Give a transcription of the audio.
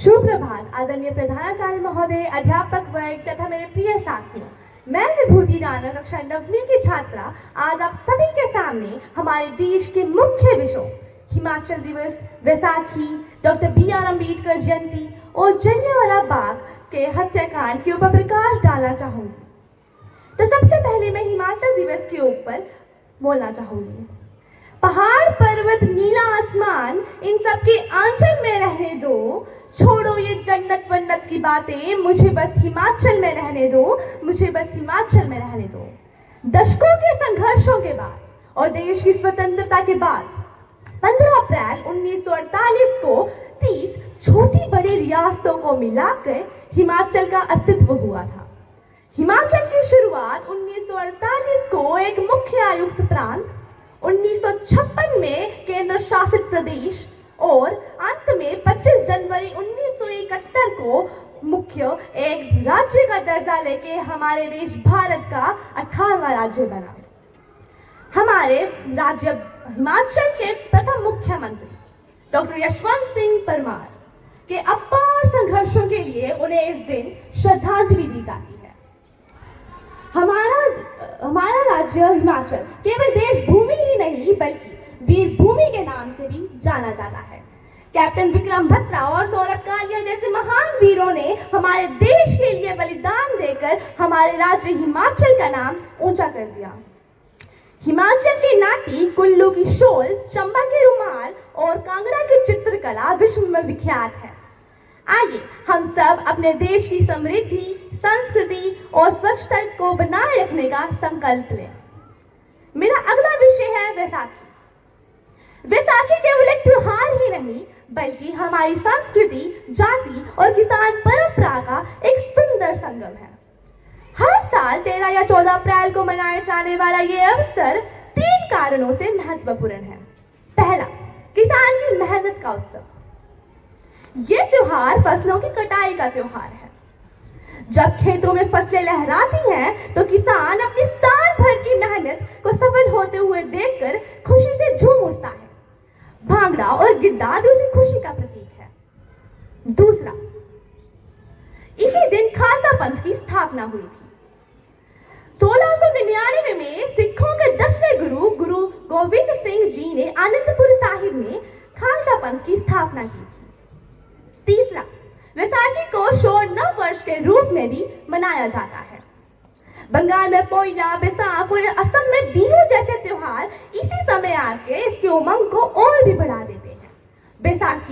सुप्रभात आदरणीय प्रधानाचार्य महोदय, अध्यापक वर्ग तथा मेरे प्रिय साथियों। मैं विभूति राणा कक्षा 9वीं की छात्रा आज आप सभी के सामने हमारे देश के मुख्य विषयों हिमाचल दिवस, वैसाखी, डॉक्टर बी.आर. अम्बेडकर जयंती और जलियांवाला बाग के हत्याकांड के ऊपर प्रकाश डालना चाहूंगी। तो सबसे पहले मैं हिमाचल दिवस के ऊपर बोलना चाहूंगी। पहाड़ पर्वत नीला आसमान इन सब के आंचल में रहने दो, छोड़ो ये जन्नत वन्नत की बातें, मुझे बस हिमाचल में रहने दो, मुझे बस हिमाचल में रहने दो। दशकों के संघर्षों के बाद और देश की स्वतंत्रता के बाद 15 अप्रैल 1948 को 30 छोटी बड़ी रियासतों को मिलाकर हिमाचल का अस्तित्व हुआ था। हिमाचल की शुरुआत 1948 को एक मुख्य आयुक्त प्रांत, 1956 में केंद्र शासित प्रदेश और अंत में 25 जनवरी 1971 को मुख्य एक राज्य का दर्जा लेके हमारे देश भारत का 18वां राज्य बना। हमारे राज्य हिमाचल के प्रथम मुख्यमंत्री डॉक्टर यशवंत सिंह परमार के अपार संघर्षों के लिए उन्हें इस दिन श्रद्धांजलि दी जाती है। हमारा राज्य हिमाचल केवल देश भूमि ही नहीं बल्कि वीर भूमि के नाम से भी जाना जाता है। कैप्टन विक्रम बत्रा और सौरभ कालिया जैसे महान वीरों ने हमारे देश के लिए बलिदान देकर हमारे राज्य हिमाचल का नाम ऊंचा कर दिया। हिमाचल की नाटी, कुल्लू की शॉल, चंबा के रुमाल और कांगड़ा की चित्रकला विश्व में विख्यात है। आइए हम सब अपने देश की समृद्धि, संस्कृति और स्वच्छता को बनाए रखने का संकल्प लें। मेरा अगला विषय है वैसाखी। वैसाखी केवल एक त्योहार ही नहीं बल्कि हमारी संस्कृति, जाति और किसान परंपरा का एक सुंदर संगम है। हर साल 13 या 14 अप्रैल को मनाए जाने वाला ये अवसर 3 कारणों से महत्वपूर्ण है। पहला, किसान की मेहनत का उत्सव। ये त्योहार फसलों की कटाई का त्योहार है। जब खेतों में फसलें लहराती हैं तो किसान अपनी साल भर की मेहनत को सफल होते हुए देखकर खुशी से झूम उठता है। भांगड़ा और गिद्दा भी उसी खुशी का प्रतीक है। दूसरा, इसी दिन खालसा पंथ की स्थापना हुई थी। 1699 में सिखों के 10वें गुरु गोविंद सिंह जी ने आनंदपुर साहिब में खालसा पंथ की स्थापना की थी। तीसरा, वैसाखी को शोर नव वर्ष के रूप में भी मनाया जाता है। बंगाल में पोइला, बैसाख और असम में बिहू जैसे त्योहार इसी समय आके इसके उमंग को और भी बढ़ा देते हैं। बैसाखी